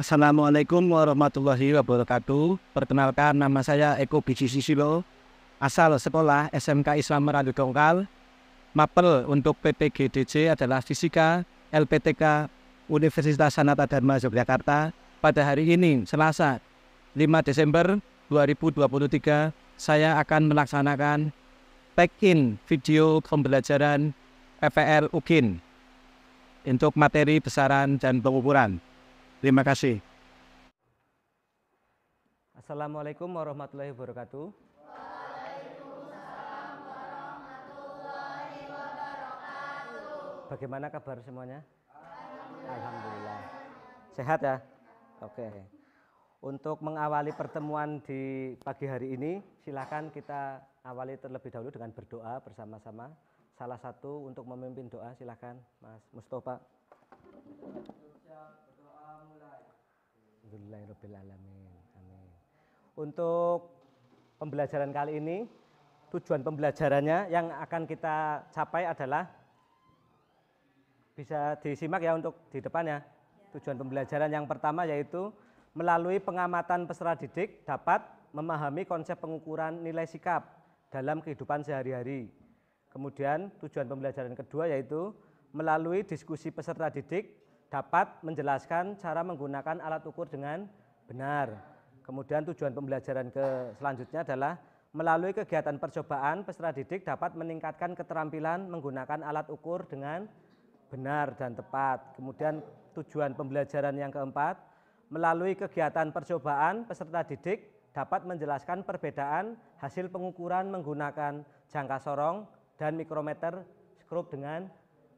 Assalamualaikum warahmatullahi wabarakatuh. Perkenalkan, nama saya Eko Biji Sisilo, asal sekolah SMK Islam Merandu Dongkal. Mapel untuk PPGDJ adalah Fisika LPTK Universitas Sanata Dharma Yogyakarta. Pada hari ini, Selasa 5 Desember 2023, saya akan melaksanakan take-in video pembelajaran PPL UKIN untuk materi besaran dan pengukuran. Terima kasih. Assalamualaikum warahmatullahi wabarakatuh. Waalaikumsalam warahmatullahi wabarakatuh. Bagaimana kabar semuanya? Alhamdulillah. Sehat ya? Oke. Untuk mengawali pertemuan di pagi hari ini, silakan kita awali terlebih dahulu dengan berdoa bersama-sama. Salah satu untuk memimpin doa, silakan Mas Mustafa. Alhamdulillahirrahmanirrahim. Amin. Untuk pembelajaran kali ini, tujuan pembelajarannya yang akan kita capai adalah, bisa disimak ya untuk di depannya. Tujuan pembelajaran yang pertama yaitu melalui pengamatan peserta didik dapat memahami konsep pengukuran nilai sikap dalam kehidupan sehari-hari. Kemudian tujuan pembelajaran kedua yaitu melalui diskusi peserta didik dapat menjelaskan cara menggunakan alat ukur dengan benar. Kemudian tujuan pembelajaran selanjutnya adalah melalui kegiatan percobaan peserta didik dapat meningkatkan keterampilan menggunakan alat ukur dengan benar dan tepat. Kemudian tujuan pembelajaran yang keempat, melalui kegiatan percobaan peserta didik dapat menjelaskan perbedaan hasil pengukuran menggunakan jangka sorong dan mikrometer skrup dengan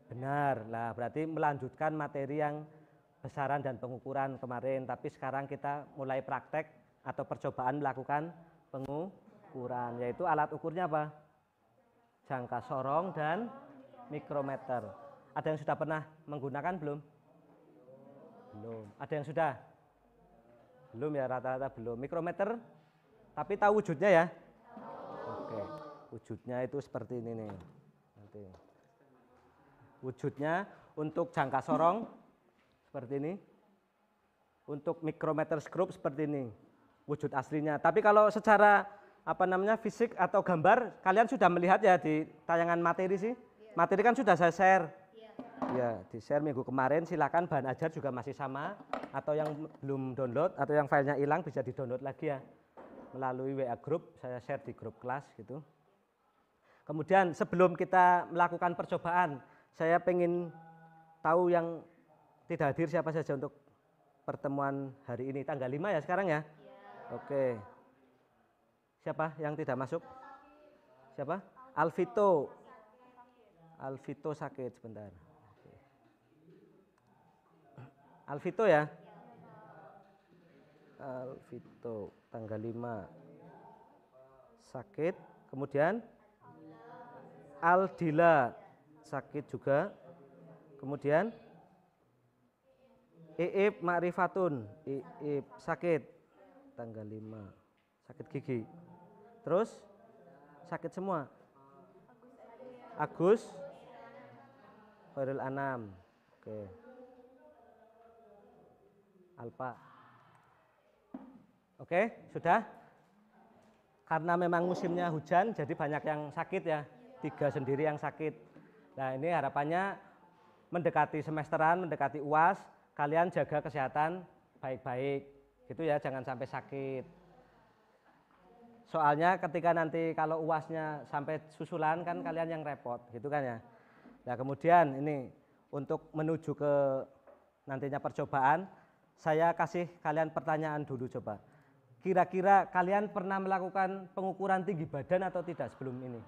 benar. Nah, berarti melanjutkan materi yang besaran dan pengukuran kemarin, tapi sekarang kita mulai praktek atau percobaan melakukan pengukuran, yaitu alat ukurnya apa? Jangka sorong dan mikrometer. Ada yang sudah pernah menggunakan belum? Belum. Ada yang sudah? Belum ya, rata-rata belum. Mikrometer, tapi tahu wujudnya ya? Oke, wujudnya itu seperti ini nih. Nanti. Wujudnya untuk jangka sorong seperti ini, untuk mikrometer skrup seperti ini, wujud aslinya. Tapi kalau secara fisik atau gambar, kalian sudah melihat ya di tayangan materi sih. Materi kan sudah saya share. Ya, di share minggu kemarin. Silakan bahan ajar juga masih sama, atau yang belum download atau yang filenya hilang bisa di-download lagi ya melalui WA group. Saya share di grup kelas gitu. Kemudian sebelum kita melakukan percobaan, saya pengen tahu yang tidak hadir siapa saja untuk pertemuan hari ini, tanggal 5 ya sekarang ya? Oke. Siapa yang tidak masuk? Siapa? Alvito. Alvito sakit sebentar. Alvito ya? Alvito tanggal 5 sakit. Kemudian Aldila sakit juga. Kemudian Iib Ma'rifatun, Iib sakit tanggal 5, sakit gigi. Terus sakit semua. Agus Khairul Anam. Oke. Alpa. Oke, sudah? Karena memang musimnya hujan, jadi banyak yang sakit ya. 3 sendiri yang sakit. Nah, ini harapannya mendekati semesteran, mendekati UAS, kalian jaga kesehatan baik-baik, gitu ya, jangan sampai sakit. Soalnya ketika nanti kalau UASnya sampai susulan kan kalian yang repot, gitu kan ya. Nah, kemudian ini untuk menuju ke nantinya percobaan, saya kasih kalian pertanyaan dulu coba. Kira-kira kalian pernah melakukan pengukuran tinggi badan atau tidak sebelum ini?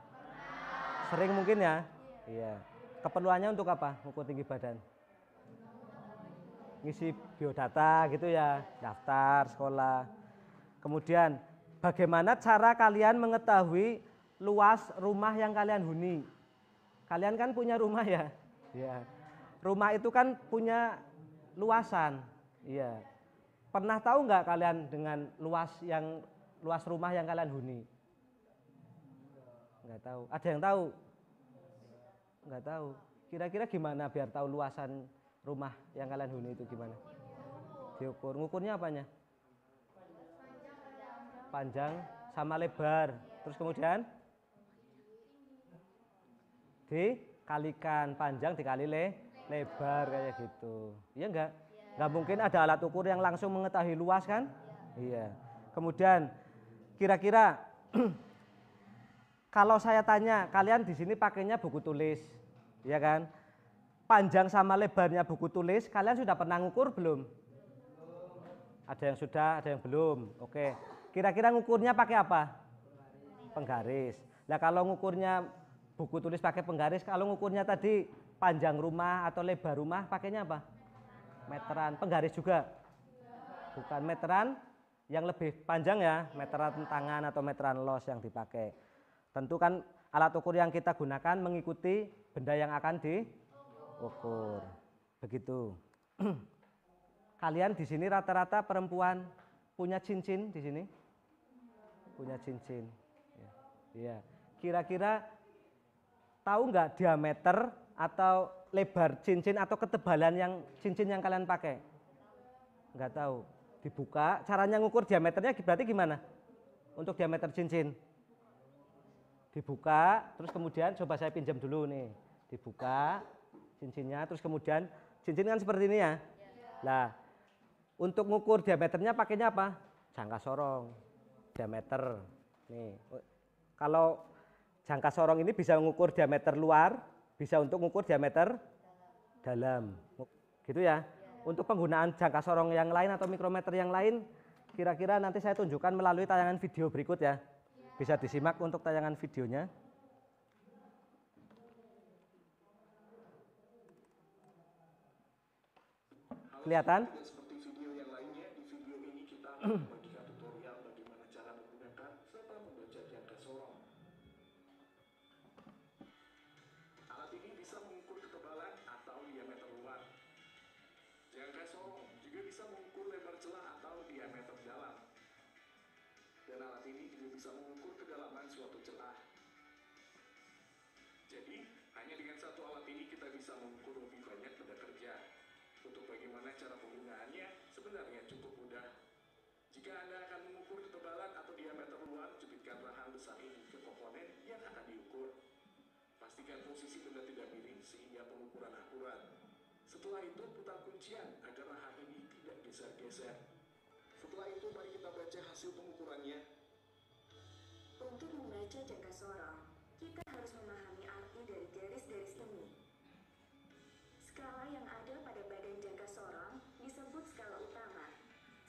Sering mungkin ya? Iya. Keperluannya untuk apa? Ukur tinggi badan? Ngisi biodata gitu ya, daftar sekolah. Kemudian bagaimana cara kalian mengetahui luas rumah yang kalian huni? Kalian kan punya rumah ya? Iya. Rumah itu kan punya luasan. Iya. Pernah tahu nggak kalian dengan luas rumah yang kalian huni? Nggak tahu. Ada yang tahu? Nggak tahu. Kira-kira gimana biar tahu luasan rumah yang kalian huni itu gimana? Diukur. Ngukurnya apanya? Panjang sama lebar. Terus kemudian dikalikan, panjang dikali lebar kayak gitu. Iya enggak? Enggak mungkin ada alat ukur yang langsung mengetahui luas kan? Iya. Kemudian kira-kira kalau saya tanya, kalian di sini pakainya buku tulis, ya kan? Panjang sama lebarnya buku tulis, kalian sudah pernah ngukur belum? Ada yang sudah, ada yang belum. Oke. Kira-kira ngukurnya pakai apa? Penggaris. Nah, kalau ngukurnya buku tulis pakai penggaris, kalau ngukurnya tadi panjang rumah atau lebar rumah, pakainya apa? Meteran. Penggaris juga? Bukan, meteran yang lebih panjang ya, meteran tangan atau meteran los yang dipakai. Tentu kan alat ukur yang kita gunakan mengikuti benda yang akan diukur. Begitu. Kalian di sini rata-rata perempuan punya cincin di sini? Punya cincin. Ya. Kira-kira tahu nggak diameter atau lebar cincin atau ketebalan yang cincin yang kalian pakai? Nggak tahu. Dibuka, caranya ngukur diameternya berarti gimana? Untuk diameter cincin. Dibuka, terus kemudian coba saya pinjam dulu nih. Dibuka cincinnya, terus kemudian cincin kan seperti ini ya. Nah, untuk ngukur diameternya pakainya apa? Jangka sorong, diameter. Nih, kalau jangka sorong ini bisa mengukur diameter luar, bisa untuk mengukur diameter dalam. Gitu ya. Untuk penggunaan jangka sorong yang lain atau mikrometer yang lain, kira-kira nanti saya tunjukkan melalui tayangan video berikut ya. Bisa disimak untuk tayangan videonya. Kelihatan? Seperti video yang lainnya, di video ini kita membagikan tutorial bagaimana cara menggunakan serta membaca jangka sorong. Alat ini bisa mengukur ketebalan atau diameter luar. Jangka sorong juga bisa mengukur lebar celah atau diameter dalam. Dan alat ini juga bisa mengukur kedalaman suatu celah. Jadi, hanya dengan satu alat ini kita bisa mengukur lebih banyak benda kerja. Untuk bagaimana cara penggunaannya sebenarnya cukup mudah. Jika Anda akan mengukur ketebalan atau diameter luar, jepitkan rahang besar ini ke komponen yang akan diukur. Pastikan posisi benda tidak miring sehingga pengukuran akurat. Setelah itu putar kuncian agar rahang ini tidak geser-geser. Setelah itu mari kita baca hasil pengukurannya. Untuk membaca jangka sorong, kita harus memahami arti dari garis-garis ini. Skala yang ada pada badan jangka sorong disebut skala utama.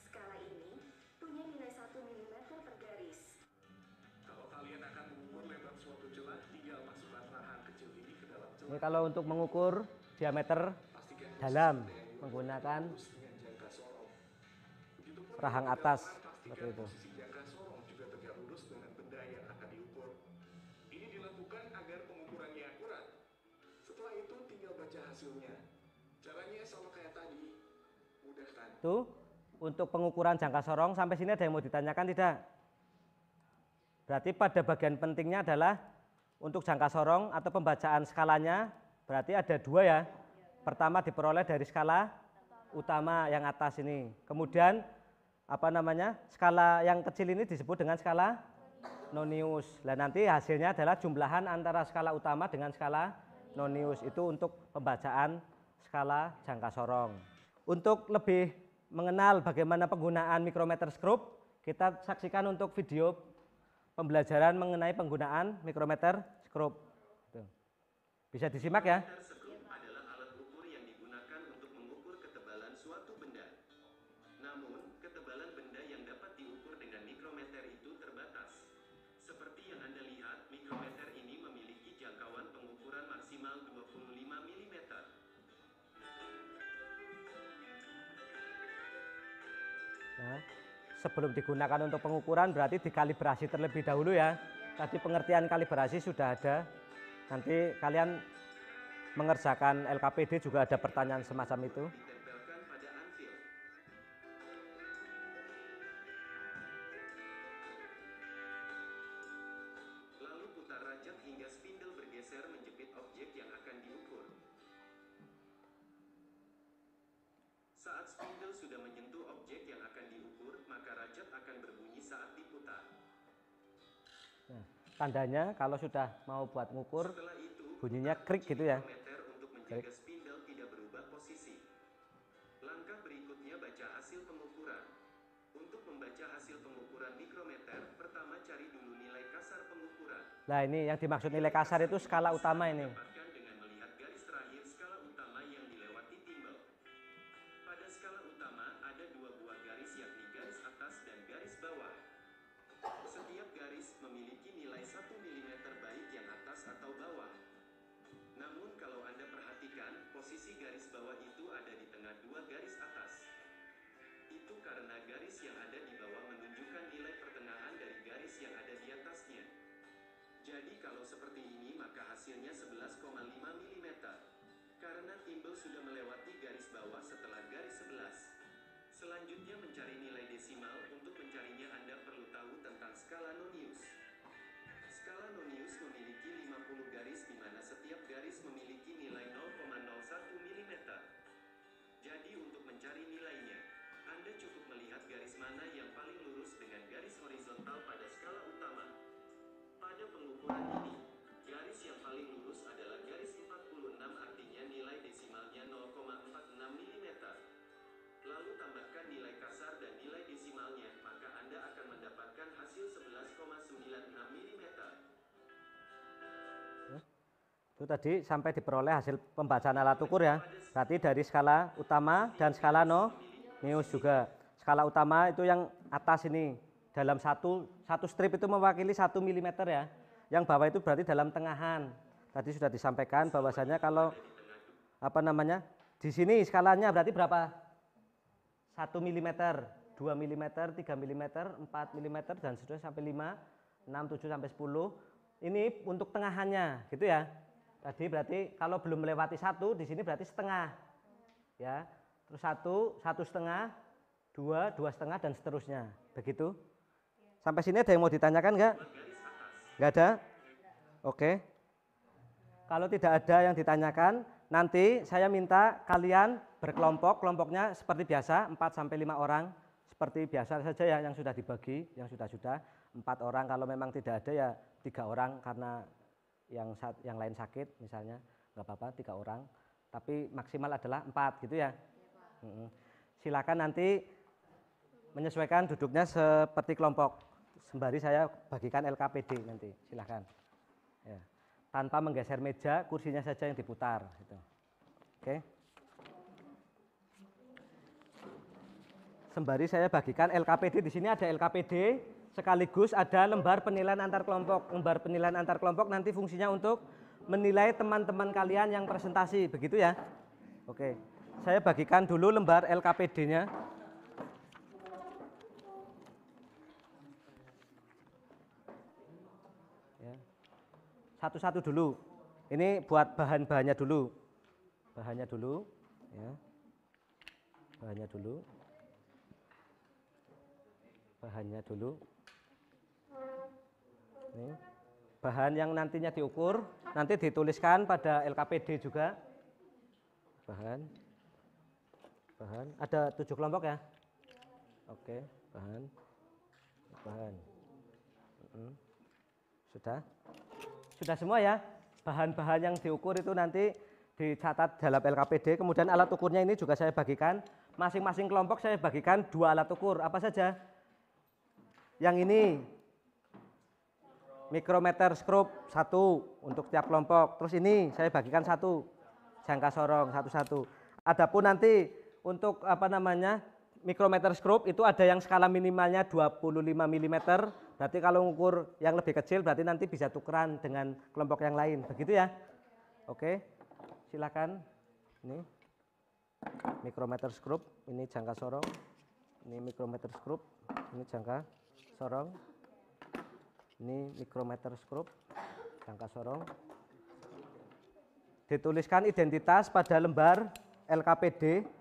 Skala ini punya nilai 1 mm per garis. Kalau kalian akan mengukur lebar suatu celah, tinggal masukkan rahang kecil ini ke dalam celah. Ini kalau untuk mengukur diameter dalam menggunakan rahang atas seperti itu. Posisi jangka sorong juga tegak lurus dengan benda yang akan diukur. Ini dilakukan agar pengukurannya akurat. Setelah itu tinggal baca hasilnya. Caranya sama kayak tadi. Mudah kan? Tuh, untuk pengukuran jangka sorong sampai sini ada yang mau ditanyakan tidak? Berarti pada bagian pentingnya adalah untuk jangka sorong atau pembacaan skalanya berarti ada dua ya. Pertama diperoleh dari skala utama yang atas ini. Kemudian skala yang kecil ini disebut dengan skala nonius. Nah, nanti hasilnya adalah jumlahan antara skala utama dengan skala nonius. Itu untuk pembacaan skala jangka sorong. Untuk lebih mengenal bagaimana penggunaan mikrometer skrup, kita saksikan untuk video pembelajaran mengenai penggunaan mikrometer skrup. Bisa disimak ya. Skrup adalah alat ukur yang digunakan untuk mengukur ketebalan suatu benda. Namun, ketebalan benda yang dapat diukur dengan mikrometer itu terbatas. Seperti yang Anda lihat, mikrometer ini memiliki jangkauan pengukuran maksimal 25 mm. Nah, sebelum digunakan untuk pengukuran berarti dikalibrasi terlebih dahulu ya. Tadi pengertian kalibrasi sudah ada. Nanti kalian mengerjakan LKPD juga ada pertanyaan semacam itu. Ditempelkan pada anvil. Lalu putar rajak hingga spindle bergeser menjepit objek yang akan diukur. Saat spindle sudah menyentuh akan berbunyi saat diputar. Nah, tandanya kalau sudah mau buat ngukur Setelah itu, bunyinya putar krik kunci gitu ya. mikrometer untuk menjaga spindel tidak berubah posisi. Langkah berikutnya baca hasil pengukuran. Untuk membaca hasil pengukuran mikrometer, pertama cari dulu nilai kasar pengukuran. Nah, ini yang dimaksud nilai kasar itu skala utama ini. Dapatkan dengan melihat garis terakhir skala utama yang dilewati timbel. Pada skala utama ada dua buah garis, yakni garis atas dan garis bawah. Setiap garis memiliki nilai 1 mm baik yang atas atau bawah. Namun kalau Anda perhatikan, posisi garis bawah itu ada di tengah dua garis atas. Itu karena garis yang ada di bawah menunjukkan nilai pertengahan dari garis yang ada di atasnya. Jadi kalau seperti ini maka hasilnya 11,5 mm. Karena timbel sudah melewati garis bawah setelah garis 11. Selanjutnya mencari nilai desimal. Untuk mencarinya Anda perlu tahu tentang skala Nonius. Skala Nonius memiliki 50 garis di mana setiap garis memiliki nilai 0,01 mm. Jadi untuk mencari nilainya, Anda cukup melihat garis mana yang paling lurus dengan garis horizontal pada skala utama. Pada pengukuran ini, garis yang paling lurus adalah garis 46, artinya nilai desimalnya 0,46 mm. Lalu tambahkan nilai kasar dan nilai desimalnya, maka Anda akan mendapatkan hasil 11,96 mm. Itu tadi sampai diperoleh hasil pembacaan alat ukur ya. Berarti dari skala utama dan skala Nonius juga. Skala utama itu yang atas ini, dalam satu strip itu mewakili 1 mm ya. Yang bawah itu berarti dalam tengahan. Tadi sudah disampaikan bahwasanya kalau di sini skalanya berarti berapa? 1 mm, 2 mm, 3 mm, 4 mm dan seterusnya sampai 5, 6, 7 sampai 10. Ini untuk tengahannya, gitu ya. Tadi berarti kalau belum melewati 1 di sini berarti setengah. Ya. Terus 1, 1,5, 2, 2,5 dan seterusnya. Begitu. Sampai sini ada yang mau ditanyakan enggak? Enggak ada? Oke. Kalau tidak ada yang ditanyakan, nanti saya minta kalian berkelompok, kelompoknya seperti biasa 4 sampai 5 orang. Seperti biasa saja ya, yang sudah dibagi, yang sudah 4 orang. Kalau memang tidak ada ya 3 orang karena yang lain sakit misalnya, nggak apa-apa 3 orang. Tapi maksimal adalah 4 gitu ya. Silakan nanti menyesuaikan duduknya seperti kelompok. Sembari saya bagikan LKPD nanti, silakan. Ya. Tanpa menggeser meja, kursinya saja yang diputar. Gitu. Oke. Sembari saya bagikan LKPD, di sini ada LKPD, sekaligus ada lembar penilaian antar kelompok. Lembar penilaian antar kelompok nanti fungsinya untuk menilai teman-teman kalian yang presentasi, begitu ya. Oke. Saya bagikan dulu lembar LKPD-nya. Satu-satu dulu. Ini buat bahan-bahannya dulu. Bahannya dulu, ya. Bahannya dulu. Bahannya dulu. Ini. Bahan yang nantinya diukur, nanti dituliskan pada LKPD juga. Bahan. Ada 7 kelompok ya. Oke, bahan. Sudah semua ya. Bahan-bahan yang diukur itu nanti dicatat dalam LKPD. Kemudian alat ukurnya ini juga saya bagikan. Masing-masing kelompok saya bagikan 2 alat ukur. Apa saja? Yang ini mikrometer skrup 1 untuk tiap kelompok. Terus ini saya bagikan 1 jangka sorong satu-satu. Adapun nanti untuk mikrometer skrup itu ada yang skala minimalnya 25 mm. Berarti kalau mengukur yang lebih kecil berarti nanti bisa tukeran dengan kelompok yang lain. Begitu ya? Oke. Silakan. Ini mikrometer skrup, ini jangka sorong. Ini mikrometer skrup, ini jangka sorong. Ini mikrometer skrup, jangka sorong. Dituliskan identitas pada lembar LKPD.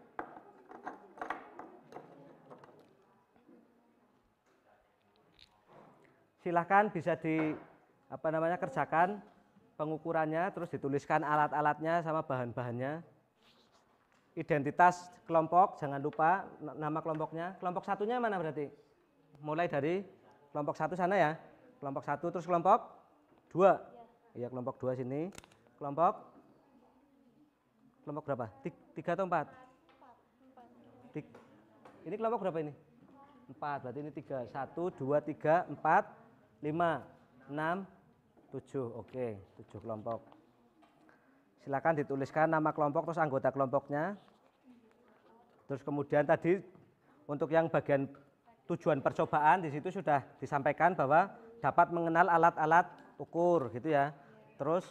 Silahkan bisa kerjakan pengukurannya, terus dituliskan alat-alatnya sama bahan-bahannya. Identitas kelompok, jangan lupa nama kelompoknya. Kelompok satunya mana berarti? mulai dari kelompok 1 sana ya. Kelompok 1 terus kelompok 2. Iya, kelompok 2 sini. Kelompok berapa? 3 atau 4? Ini kelompok berapa ini? 4, berarti ini 3. 1, 2, 3, 4, 5, 6, 7. Oke, 7 kelompok. Silakan dituliskan nama kelompok terus anggota kelompoknya. Terus kemudian tadi untuk yang bagian tujuan percobaan di situ sudah disampaikan bahwa dapat mengenal alat-alat ukur gitu ya. Terus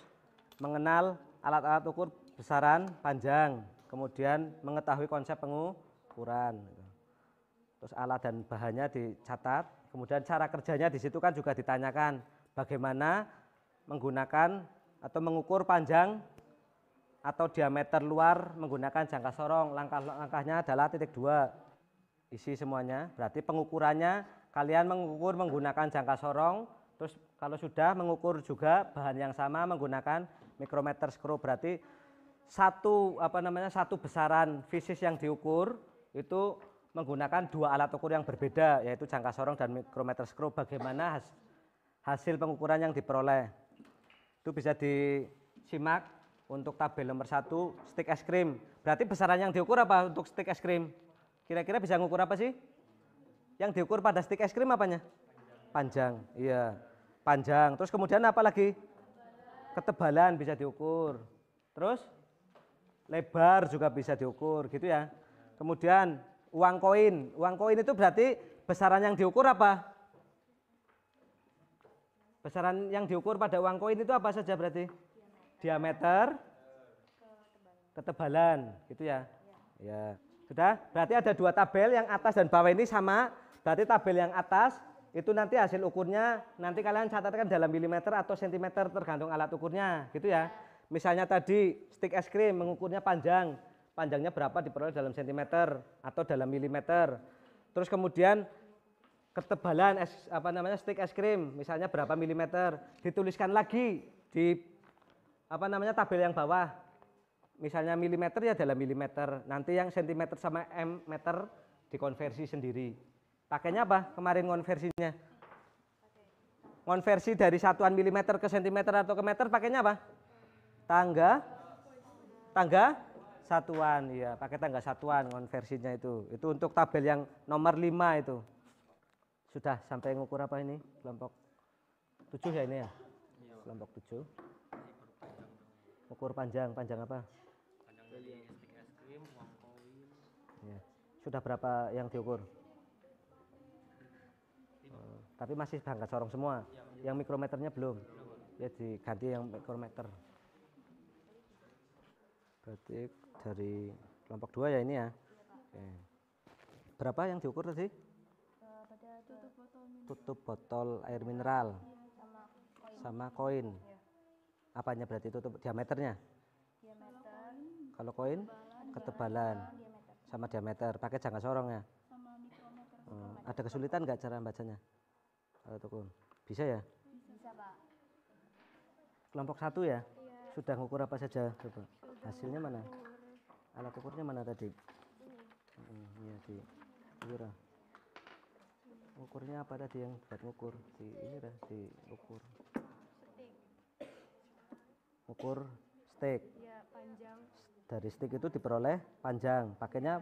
mengenal alat-alat ukur besaran, panjang, kemudian mengetahui konsep pengukuran. Terus alat dan bahannya dicatat, kemudian cara kerjanya di situ kan juga ditanyakan bagaimana menggunakan atau mengukur panjang atau diameter luar menggunakan jangka sorong. Langkah-langkahnya adalah titik 2. Isi semuanya. Berarti pengukurannya kalian mengukur menggunakan jangka sorong. Terus kalau sudah mengukur juga bahan yang sama menggunakan mikrometer skru. Berarti satu besaran fisis yang diukur itu menggunakan 2 alat ukur yang berbeda, yaitu jangka sorong dan mikrometer skru. Bagaimana hasil pengukuran yang diperoleh? Itu bisa disimak untuk tabel nomor 1, stik es krim. Berarti besaran yang diukur apa untuk stik es krim? Kira-kira bisa ngukur apa sih? Yang diukur pada stik es krim apanya? Panjang. Iya, panjang. Terus kemudian apa lagi? Ketebalan bisa diukur. Terus lebar juga bisa diukur gitu ya. Kemudian uang koin. Uang koin itu berarti besaran yang diukur apa? Besaran yang diukur pada uang koin itu apa saja berarti? Diameter, ketebalan, gitu ya. Ya, sudah. Berarti ada 2 tabel, yang atas dan bawah ini sama. Berarti tabel yang atas itu nanti hasil ukurnya nanti kalian catatkan dalam milimeter atau sentimeter tergantung alat ukurnya, gitu ya. Misalnya tadi stik es krim mengukurnya panjang, panjangnya berapa diperoleh dalam sentimeter atau dalam milimeter. Terus kemudian ketebalan stik es krim misalnya berapa milimeter, dituliskan lagi di tabel yang bawah. Misalnya milimeter ya dalam milimeter. Nanti yang sentimeter sama meter dikonversi sendiri. Pakainya apa kemarin konversinya? Konversi dari satuan milimeter ke sentimeter atau ke meter pakainya apa? Tangga satuan. Ya, pakai tangga satuan konversinya itu. Itu untuk tabel yang nomor 5 itu. Sudah sampai ngukur apa ini? Kelompok 7 ya ini ya? Kelompok 7. Ukur panjang apa? Panjang dari stik es krim, uang koin. Ya. Sudah berapa yang diukur? Tapi masih jangka sorong semua. Yang mikrometernya belum. Ya diganti yang mikrometer. Berarti dari kelompok 2 ya ini ya. Oke. Berapa yang diukur tadi? Tutup botol air mineral sama koin. Apanya berarti tutup diameternya? Kalau koin ketebalan sama diameter. Pakai jangka sorong ya. Ada kesulitan nggak cara bacanya? Bisa ya? Bisa, Pak. Kelompok 1 ya? Sudah ngukur apa saja? Coba. Hasilnya mana? Alat ukurnya mana tadi? Iya di ukur. Ukurnya apa tadi yang buat ngukur? Di ini dah diukur. Ukur stik. Ya, panjang. Dari stik itu diperoleh panjang. Pakainya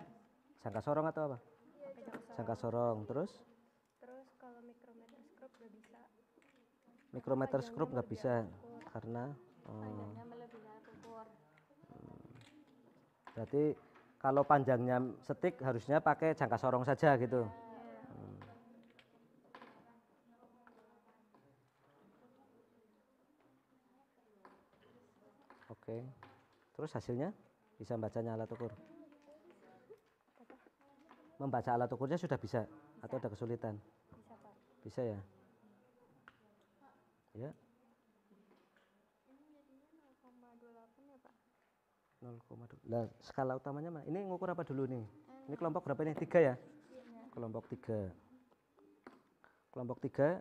jangka sorong atau apa? Jangka sorong. Terus Kalau mikrometer skrup nggak bisa. mikrometer skrup nggak bisa karena Panjangnya melebihi alat ukur. berarti kalau panjangnya stik harusnya pakai jangka sorong saja gitu. Oke. Terus hasilnya bisa bacanya alat ukur. Membaca alat ukurnya sudah bisa atau ada kesulitan? Bisa, Pak. Bisa ya? Ya. 0,28 ya, Pak. 0,2. Lah, skala utamanya mana? Ini ngukur apa dulu nih? Ini kelompok berapa nih? 3 ya? Kelompok 3. Kelompok 3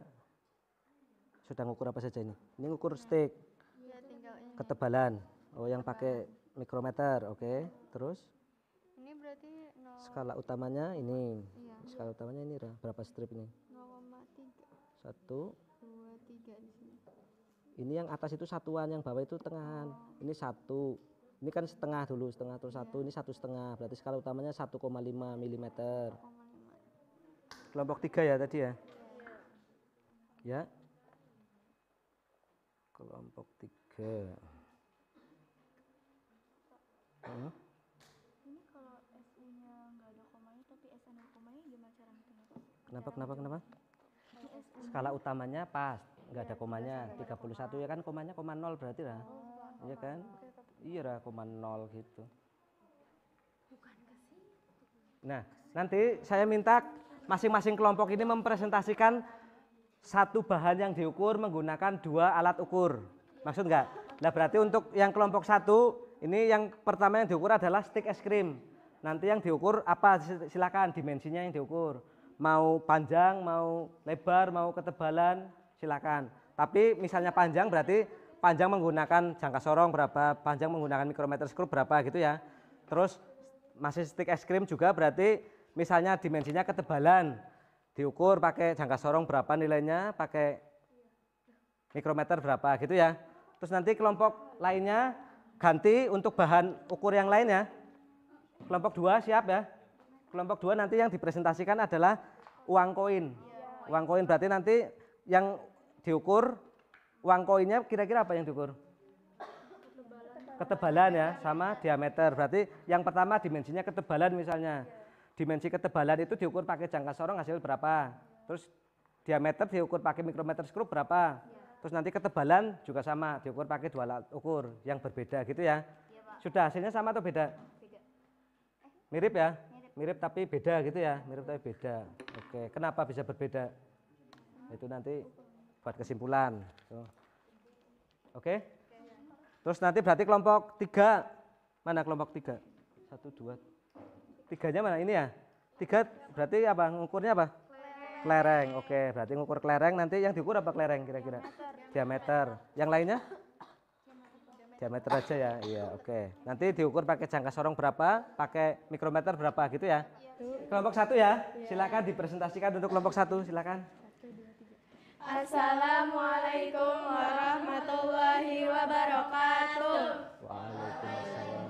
sudah ngukur apa saja ini? Ini ngukur stik, Ya, tinggal ini. ketebalan. Oh, yang pakai mikrometer. Oke. Terus Ini berarti 0, skala utamanya ini. iya, Skala utamanya ini berapa strip ini? 0,0 1. 2, 3 di sini. Ini yang atas itu satuan, yang bawah itu tengahan. Ini 1. Ini kan setengah dulu, setengah terus 1, ini 1,5. Berarti skala utamanya 1,5 mm. Kelompok 3 ya tadi ya? Ya. Kelompok 3. Ini kalau SU-nya nggak ada komanya tapi SN ada komanya gimana cara ngitungnya, Pak? Kenapa? Ini SU. Skala utamanya pas, nggak ada komanya. 31 ya kan komanya koma 0 berarti lah. Iya kan? Iya lah koma 0 gitu. Nah, nanti saya minta masing-masing kelompok ini mempresentasikan satu bahan yang diukur menggunakan 2 alat ukur. Maksud nggak? Nah berarti untuk yang kelompok 1 ini yang pertama yang diukur adalah stick es krim. Nanti yang diukur apa? Silakan dimensinya yang diukur. Mau panjang, mau lebar, mau ketebalan, silakan. Tapi misalnya panjang berarti panjang menggunakan jangka sorong berapa, panjang menggunakan mikrometer skrup berapa gitu ya. Terus masih stick es krim juga berarti misalnya dimensinya ketebalan diukur pakai jangka sorong berapa nilainya, pakai mikrometer berapa gitu ya. Terus nanti kelompok lainnya ganti untuk bahan ukur yang lainnya. Kelompok 2 siap ya. Kelompok 2 nanti yang dipresentasikan adalah uang koin. Uang koin berarti nanti yang diukur uang koinnya kira-kira apa yang diukur? Ketebalan ya, sama diameter. Berarti yang pertama dimensinya ketebalan misalnya. Dimensi ketebalan itu diukur pakai jangka sorong hasil berapa. Terus diameter diukur pakai mikrometer skrup berapa. Terus nanti ketebalan juga sama, diukur pakai 2 alat ukur yang berbeda gitu ya. Sudah hasilnya sama atau beda? Mirip ya? Mirip tapi beda gitu ya, mirip tapi beda. Oke, kenapa bisa berbeda? Itu nanti buat kesimpulan. Oke? Terus nanti berarti kelompok 3, mana kelompok 3? 1, 2, 3-nya mana ini ya? 3 berarti apa? Ngukurnya apa? Kelereng. Oke, berarti ngukur kelereng nanti yang diukur apa kelereng kira-kira? Diameter. Yang lainnya? Diameter aja ya, iya oke. Nanti diukur pakai jangka sorong berapa, pakai mikrometer berapa gitu ya. Kelompok 1 ya, silakan dipresentasikan untuk kelompok 1, silakan. Assalamualaikum warahmatullahi wabarakatuh. Waalaikumsalam.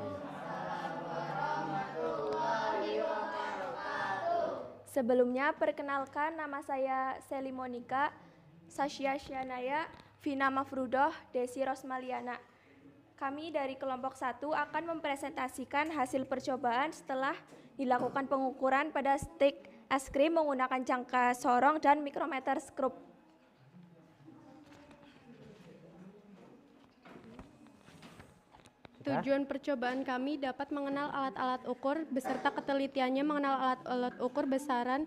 Sebelumnya perkenalkan nama saya Seli Monika, Sasya Syanaya, Vina Mafrudoh, Desi Rosmaliana. Kami dari kelompok 1 akan mempresentasikan hasil percobaan setelah dilakukan pengukuran pada stick es krim menggunakan jangka sorong dan mikrometer skrup. Tujuan percobaan kami dapat mengenal alat-alat ukur beserta ketelitiannya mengenal alat-alat ukur besaran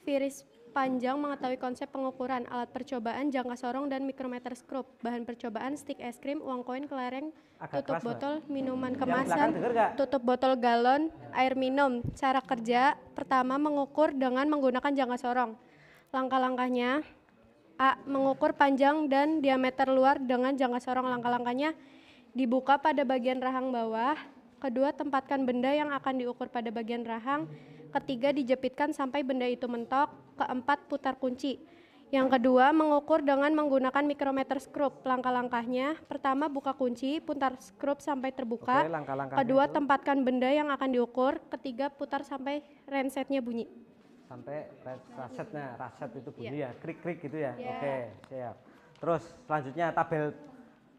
viris panjang, mengetahui konsep pengukuran alat percobaan, jangka sorong, dan mikrometer skrup. Bahan percobaan stick es krim, uang koin, kelereng, tutup botol, minuman kemasan, tutup botol galon, air minum. Cara kerja, pertama mengukur dengan menggunakan jangka sorong. Langkah-langkahnya, A. Mengukur panjang dan diameter luar dengan jangka sorong. Langkah-langkahnya, dibuka pada bagian rahang bawah. Kedua, tempatkan benda yang akan diukur pada bagian rahang. Ketiga, dijepitkan sampai benda itu mentok. Keempat, putar kunci. Yang kedua, mengukur dengan menggunakan mikrometer skrup. Langkah-langkahnya, pertama buka kunci, putar skrup sampai terbuka. Kedua, tempatkan benda yang akan diukur. Ketiga, putar sampai rensetnya bunyi. Sampai raset itu bunyi ya, krik-krik gitu ya. Oke, siap. Terus selanjutnya tabel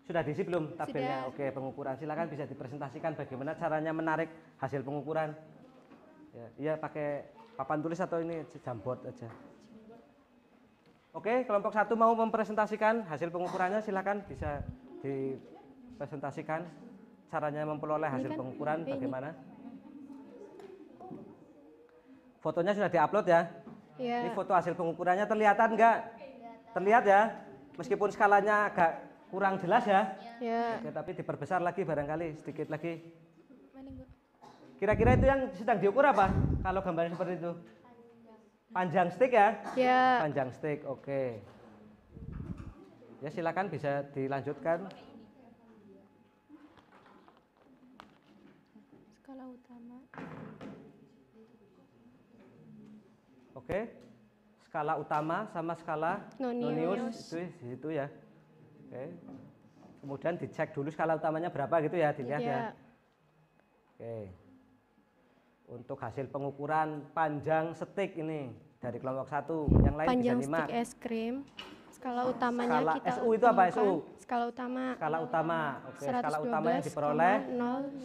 sudah diisi belum tabelnya? Sudah. Oke, pengukuran. Silakan bisa dipresentasikan bagaimana caranya menarik hasil pengukuran. Ya, iya pakai papan tulis atau ini jamboard aja. Oke, kelompok 1 mau mempresentasikan hasil pengukurannya, silakan bisa dipresentasikan caranya memperoleh hasil pengukuran bagaimana. Fotonya sudah diupload ya? Ya. Ini foto hasil pengukurannya terlihatan enggak? Terlihat ya? Meskipun skalanya agak kurang jelas ya? Ya. Oke, tapi diperbesar lagi barangkali sedikit lagi. Kira-kira itu yang sedang diukur apa? Kalau gambarnya seperti itu? Panjang stick ya? Ya. Panjang stick, oke. Ya silakan bisa dilanjutkan. Skala utama. Oke. skala utama sama skala nonius itu ya. Oke. Kemudian dicek dulu skala utamanya berapa gitu ya, dilihat ya. Oke. Untuk hasil pengukuran panjang stik ini dari kelompok 1, yang lain panjang bisa nyimak. stik es krim. Skala utamanya Skala kita SU itu apa SU? Skala utama. Skala utama. Oke, skala utama yang 112,0 diperoleh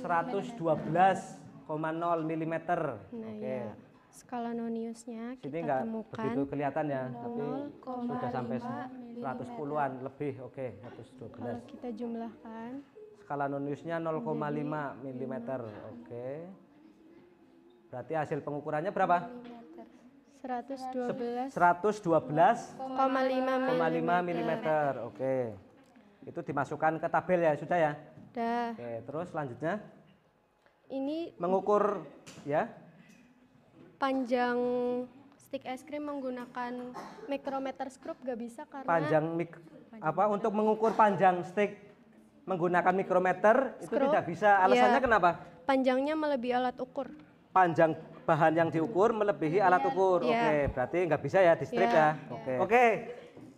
112,0 mm. Nah, Oke. ya. Skala noniusnya Sini kita enggak temukan begitu kelihatan ya, tapi 0,5 sudah sampai 110-an lebih. Oke, 112. kalau kita jumlahkan. Skala noniusnya 0,5 mm. Oke. Berarti hasil pengukurannya berapa? 112,5 mm. Oke. Itu dimasukkan ke tabel ya, sudah ya? Dah. Oke, terus selanjutnya Ini mengukur ya. panjang stik es krim menggunakan micrometer scrub gak bisa karena Untuk mengukur panjang stik menggunakan mikrometer itu Screw, tidak bisa. Alasannya iya. kenapa? panjangnya melebihi alat ukur. Panjang bahan yang diukur melebihi alat ukur. Iya. Oke, berarti nggak bisa ya di strip Iya. ya. Oke.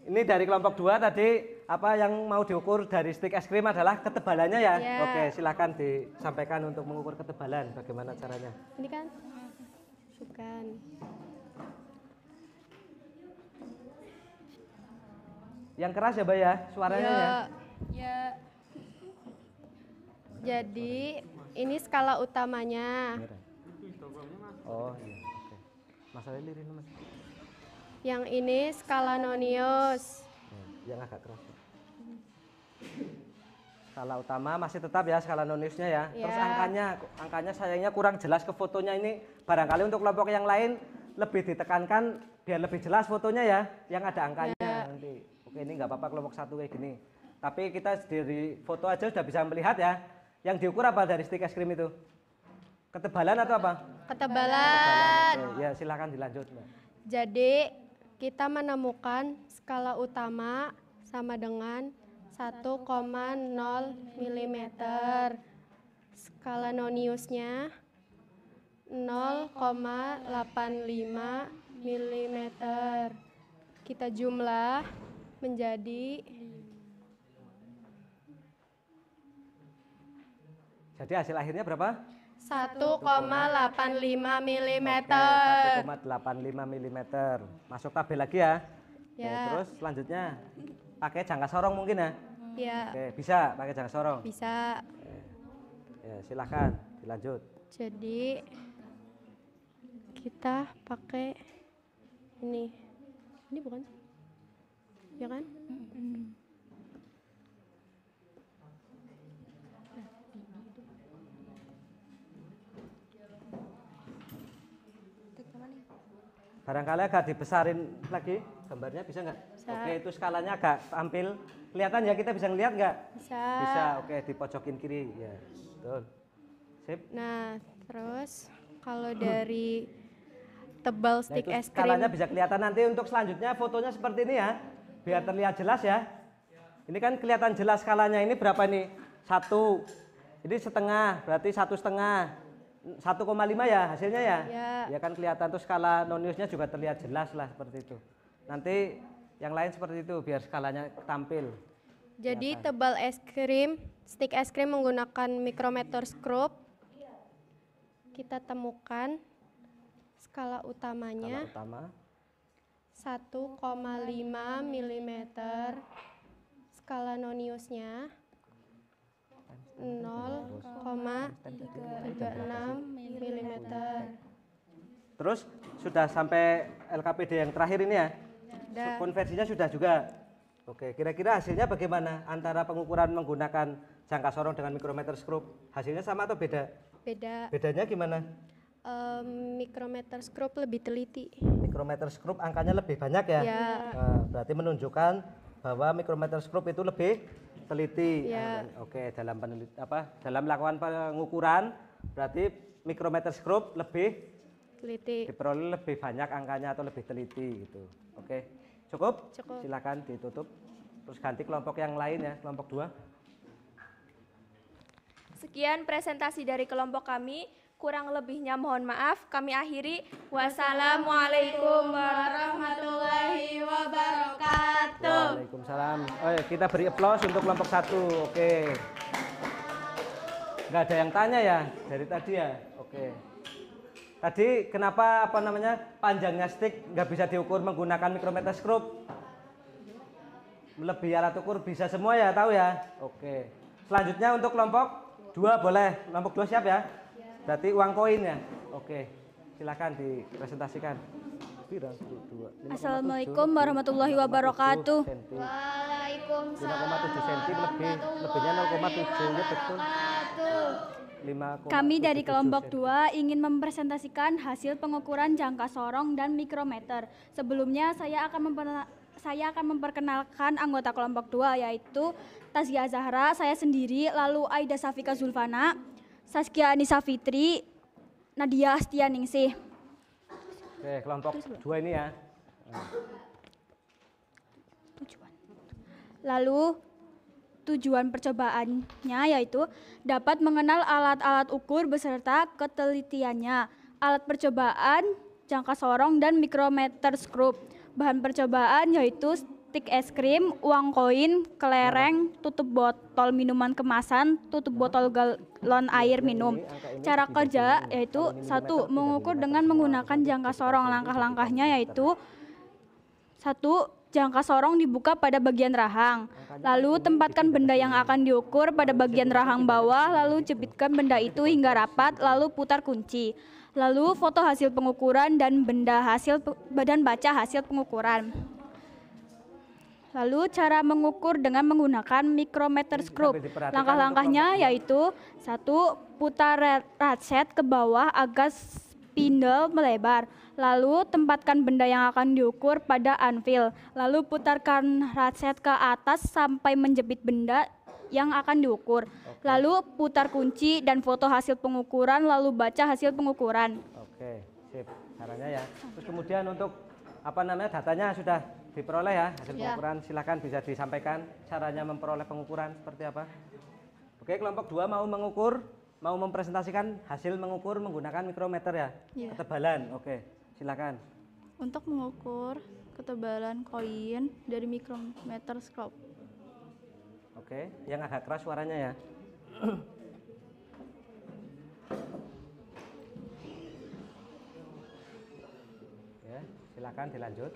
Ini dari kelompok 2 tadi apa yang mau diukur dari stik es krim adalah ketebalannya ya. Iya. Oke, silakan disampaikan untuk mengukur ketebalan bagaimana caranya. Ini kan bukan. Yang keras ya, Mbak ya, suaranya ya. Ya. Jadi ini skala utamanya. Oh iya, oke. Masalahnya lirin Mas. Yang ini skala nonius. Yang agak keras. Skala utama masih tetap ya skala noniusnya ya. Terus angkanya sayangnya kurang jelas ke fotonya ini. Barangkali untuk kelompok yang lain lebih ditekankan biar lebih jelas fotonya ya, yang ada angkanya nanti. Oke, ini nggak apa-apa kelompok 1 kayak gini. Tapi kita dari foto aja sudah bisa melihat ya. Yang diukur apa dari stik es krim itu? Ketebalan atau apa? Ketebalan. Oke, ya silakan dilanjut, Mbak. Jadi kita menemukan skala utama sama dengan 1,0 mm. Skala noniusnya 0,85 mm. Kita jumlah menjadi Jadi hasil akhirnya berapa? 1,85 mm. 1,85 mm. Masuk tabel lagi ya. Ya. Oke, terus selanjutnya pakai jangka sorong mungkin ya? Ya. Oke, bisa pakai jangka sorong. Bisa. Ya, silakan dilanjut. Jadi kita pakai ini. Ini bukan? Ya kan? Barangkali agak dibesarin lagi gambarnya, bisa nggak? Bisa. Oke, itu skalanya agak tampil kelihatan ya, kita bisa ngelihat nggak? Bisa. Bisa, oke, dipojokin kiri ya. Betul. Sip. Nah, terus kalau dari tebal Nah, stik itu es krim. skalanya bisa kelihatan nanti. Untuk selanjutnya fotonya seperti ini ya, biar terlihat jelas ya. Ini kan kelihatan jelas skalanya, ini berapa nih? 1. Jadi setengah, berarti 1,5. 1,5 ya hasilnya ya? Ya kan kelihatan tuh skala noniusnya juga terlihat jelas lah seperti itu. Nanti yang lain seperti itu biar skalanya tampil. Jadi tebal es krim, stik es krim menggunakan micrometer scrub. Kita temukan skala utamanya Skala utama 1,5 mm. Skala noniusnya 0,36 mm. Terus sudah sampai LKPD yang terakhir ini ya? Sudah. Konversinya sudah juga. Oke, kira-kira hasilnya bagaimana antara pengukuran menggunakan jangka sorong dengan micrometer scrub? Hasilnya sama atau beda? Beda. Bedanya gimana? Micrometer scrub lebih teliti. Micrometer scrub angkanya lebih banyak ya? Ya. Nah, berarti menunjukkan bahwa micrometer scrub itu lebih teliti. Ya. Oke, dalam dalam melakukan pengukuran berarti micrometer scrub lebih Teliti. diperoleh lebih banyak angkanya atau lebih teliti gitu. Oke, cukup? Cukup. Silakan ditutup. Terus ganti kelompok yang lain ya, kelompok 2. Sekian presentasi dari kelompok kami. Kurang lebihnya mohon maaf. Kami akhiri. Wassalamualaikum warahmatullahi wabarakatuh. Waalaikumsalam. Oh ya, kita beri aplaus untuk kelompok 1. Oke. Nggak ada yang tanya ya dari tadi ya. Oke. Tadi kenapa panjangnya stick nggak bisa diukur menggunakan mikrometerskop? Melebihi alat ukur bisa semua ya, tahu ya? Oke. Selanjutnya untuk kelompok 2 boleh. Kelompok 2 siap ya? Berarti uang koin ya? Oke. Silakan dipresentasikan. Assalamualaikum warahmatullahi wabarakatuh. Waalaikumsalam 5,7 cm lebihnya 0,7 ya betul. 5,7 Kami dari kelompok 2 ingin mempresentasikan hasil pengukuran jangka sorong dan mikrometer. Sebelumnya saya akan memperkenalkan anggota kelompok 2 yaitu Tazia Zahra, saya sendiri, lalu Aida Safika Zulfana, Saskia Anissa Fitri, Nadia Astianingsih. Oke, kelompok 2 ini ya. Lalu tujuan percobaannya yaitu dapat mengenal alat-alat ukur beserta ketelitiannya. Alat percobaan, jangka sorong, dan mikrometerskop. Bahan percobaan yaitu stik es krim, uang koin, kelereng, tutup botol minuman kemasan, tutup botol galon air minum. Cara kerja yaitu 1. Mengukur dengan menggunakan jangka sorong. Langkah-langkahnya yaitu 1. Jangka sorong dibuka pada bagian rahang. Lalu tempatkan benda yang akan diukur pada bagian rahang bawah, lalu jepitkan benda itu hingga rapat, lalu putar kunci. Lalu foto hasil pengukuran dan baca hasil pengukuran. Lalu cara mengukur dengan menggunakan mikrometerskop. Langkah-langkahnya yaitu 1. Putar ratchet ke bawah agar spindle melebar. Lalu tempatkan benda yang akan diukur pada anvil. Lalu putarkan ratchet ke atas sampai menjepit benda yang akan diukur. Lalu putar kunci dan foto hasil pengukuran, lalu baca hasil pengukuran. Oke, sip. Caranya ya. Terus kemudian untuk datanya sudah diperoleh ya hasil pengukuran. Silakan bisa disampaikan caranya memperoleh pengukuran seperti apa. Oke, kelompok 2 mau mempresentasikan hasil mengukur menggunakan mikrometer ya. Ketebalan. Oke, silakan. Untuk mengukur ketebalan koin dari mikrometerskop. Oke, yang agak keras suaranya ya. Ya, silakan dilanjut.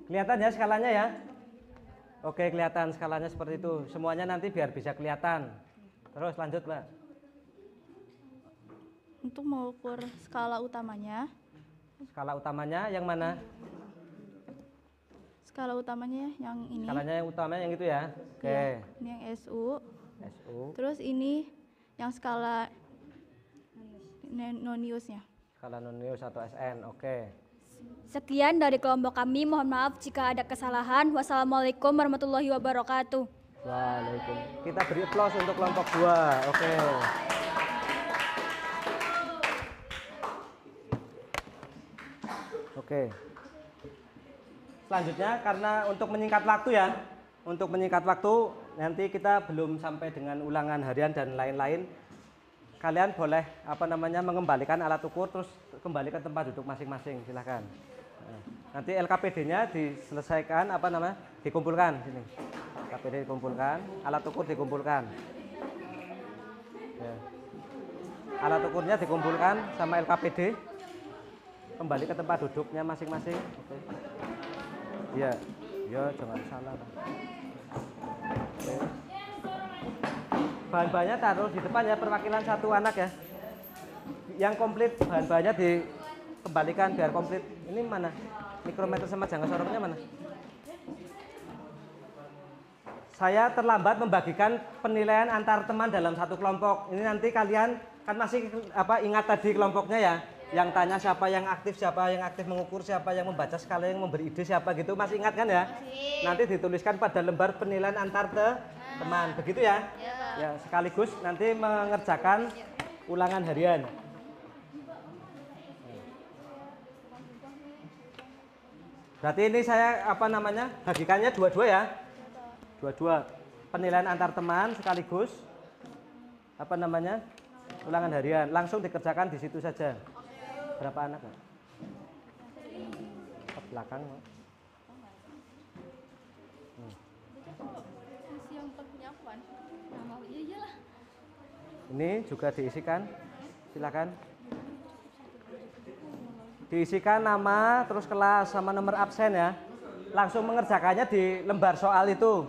Kelihatan ya skalanya ya? Oke, kelihatan skalanya seperti itu. Semuanya nanti biar bisa kelihatan. Terus lanjut, Mbak. Untuk mengukur skala utamanya. Skala utamanya yang mana? Skala utamanya yang ini. Skalanya yang utamanya yang itu ya? Oke. Ya, ini yang SU. Terus ini yang skala noniusnya. Skala nonius atau SN, oke. Sekian dari kelompok kami, mohon maaf jika ada kesalahan. Wassalamualaikum warahmatullahi wabarakatuh. Waalaikumsalam. Kita beri aplaus untuk kelompok 2. Oke. Oke. Selanjutnya karena untuk menyingkat waktu ya. Untuk menyingkat waktu nanti kita belum sampai dengan ulangan harian dan lain-lain. Kalian boleh mengembalikan alat ukur terus kembali ke tempat duduk masing-masing, silahkan. Nanti LKPD-nya diselesaikan dikumpulkan sini. LKPD dikumpulkan, alat ukur dikumpulkan. Ya. Alat ukurnya dikumpulkan sama LKPD, kembali ke tempat duduknya masing-masing. Oke. Ya, jangan salah. Oke. Bahan-bahannya taruh di depan ya, perwakilan satu anak ya. Yang komplit bahan-bahannya dikembalikan biar komplit. Ini mana? Mikrometer sama jangka sorongnya mana? Saya terlambat membagikan penilaian antar teman dalam satu kelompok. Ini nanti kalian kan masih ingat tadi kelompoknya ya. Yang tanya siapa yang aktif mengukur, siapa yang membaca skala, yang memberi ide siapa gitu. Masih ingat kan ya? Nanti dituliskan pada lembar penilaian antar teman. Begitu ya? Ya, sekaligus nanti mengerjakan ulangan harian. Berarti ini saya bagikannya dua-dua ya. Dua-dua penilaian antar teman sekaligus apa namanya ulangan harian. Langsung dikerjakan di situ saja. Berapa anak? Ke belakang. Ini juga diisikan. Silakan. Diisikan nama, terus kelas sama nomor absen ya. Langsung mengerjakannya di lembar soal itu.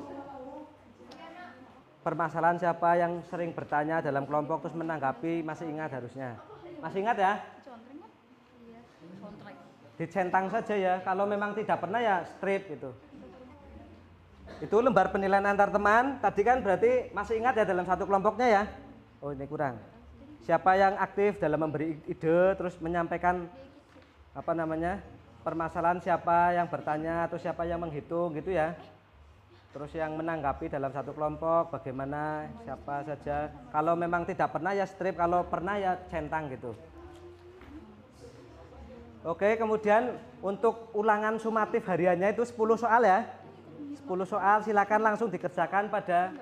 Permasalahan siapa yang sering bertanya dalam kelompok terus menanggapi, masih ingat harusnya. Masih ingat ya? Dicentang saja ya. Kalau memang tidak pernah ya strip gitu. Itu lembar penilaian antar teman. Tadi kan berarti masih ingat ya dalam satu kelompoknya ya. Oh ini kurang. Siapa yang aktif dalam memberi ide terus menyampaikan apa namanya permasalahan, siapa yang bertanya atau siapa yang menghitung gitu ya. Terus yang menanggapi dalam satu kelompok bagaimana, siapa saja. Kalau memang tidak pernah ya strip, kalau pernah ya centang gitu. Oke, kemudian untuk ulangan sumatif hariannya itu 10 soal ya. 10 soal silakan langsung dikerjakan pada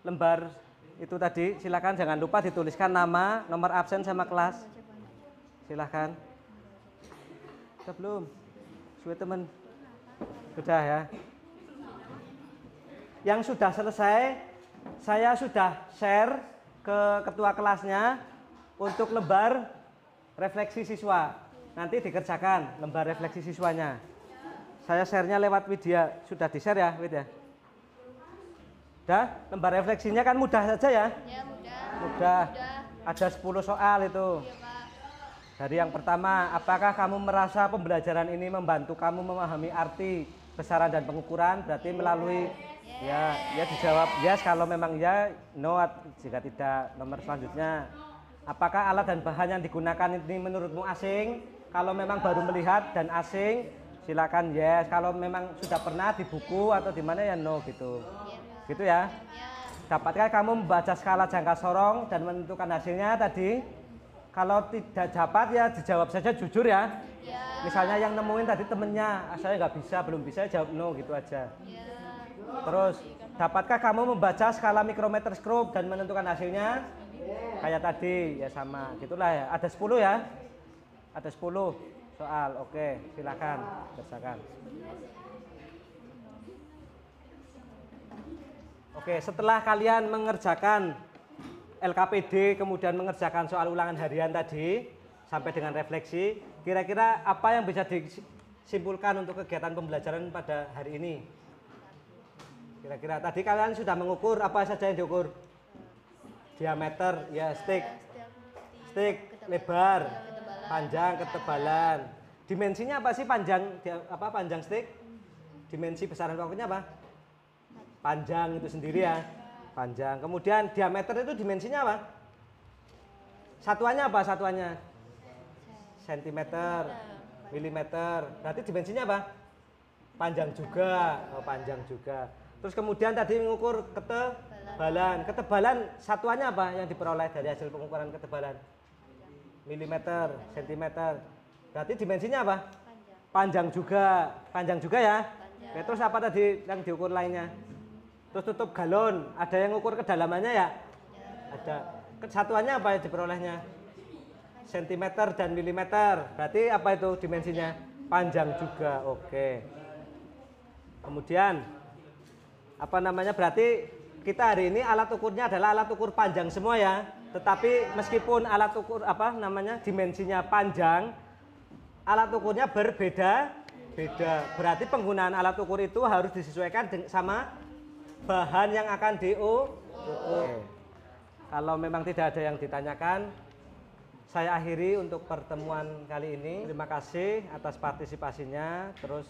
lembar itu tadi. Silakan jangan lupa dituliskan nama, nomor absen sama kelas. Silakan. Sudah belum? Sudah teman? Sudah ya. Yang sudah selesai, saya sudah share ke ketua kelasnya untuk lembar refleksi siswa. Nanti dikerjakan lembar refleksi siswanya. Saya share-nya lewat Widya. Sudah di-share ya, Widya? Udah? Lembar refleksinya kan mudah saja ya? Ya, mudah. Ada 10 soal itu. Iya, Pak. Dari yang pertama, apakah kamu merasa pembelajaran ini membantu kamu memahami arti, besaran dan pengukuran? Berarti melalui ya dijawab yes kalau memang ya, no jika tidak. Nomor selanjutnya, apakah alat dan bahan yang digunakan ini menurutmu asing? Kalau memang baru melihat dan asing, silakan yes. Kalau memang sudah pernah di buku atau di mana ya no gitu. Gitu ya. Dapatkah kamu membaca skala jangka sorong dan menentukan hasilnya tadi? Kalau tidak dapat ya dijawab saja jujur ya. Misalnya yang nemuin tadi temennya, saya nggak bisa, belum bisa, jawab no gitu aja. Terus, dapatkah kamu membaca skala mikrometer skrup dan menentukan hasilnya? Kayak tadi, ya sama, gitulah ya. Ada 10 ya? Ada 10 soal, oke, silakan kerjakan. Oke, setelah kalian mengerjakan LKPD, kemudian mengerjakan soal ulangan harian tadi, sampai dengan refleksi, kira-kira apa yang bisa disimpulkan untuk kegiatan pembelajaran pada hari ini? Kira-kira tadi kalian sudah mengukur apa saja yang diukur? Diameter, ya stick, lebar, panjang, ketebalan. Dimensinya apa sih panjang stick? Dimensi besaran pokoknya apa? Panjang itu sendiri ya, panjang. Kemudian diameter itu dimensinya apa? Satuannya apa satuannya? Sentimeter, milimeter. Berarti dimensinya apa? Panjang juga, panjang juga. Terus kemudian tadi mengukur ketebalan. Ketebalan satuannya apa yang diperoleh dari hasil pengukuran ketebalan? Milimeter, sentimeter. Berarti dimensinya apa? Panjang juga ya. Oke, terus apa tadi yang diukur lainnya? Terus tutup galon, ada yang ukur kedalamannya ya? Ada. Kesatuannya apa yang diperolehnya? Sentimeter dan milimeter. Berarti apa itu dimensinya? Panjang juga. Oke. Kemudian apa namanya? Berarti kita hari ini alat ukurnya adalah alat ukur panjang semua ya. Tetapi meskipun alat ukur dimensinya panjang, alat ukurnya berbeda. Berarti penggunaan alat ukur itu harus disesuaikan sama bahan yang akan diukur. Kalau memang tidak ada yang ditanyakan, saya akhiri untuk pertemuan kali ini. Terima kasih atas partisipasinya. Terus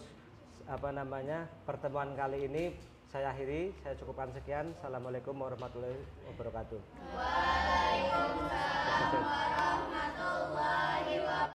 pertemuan kali ini saya akhiri. Saya cukupkan sekian. Assalamualaikum warahmatullahi wabarakatuh. Waalaikumsalam warahmatullahi wabarakatuh.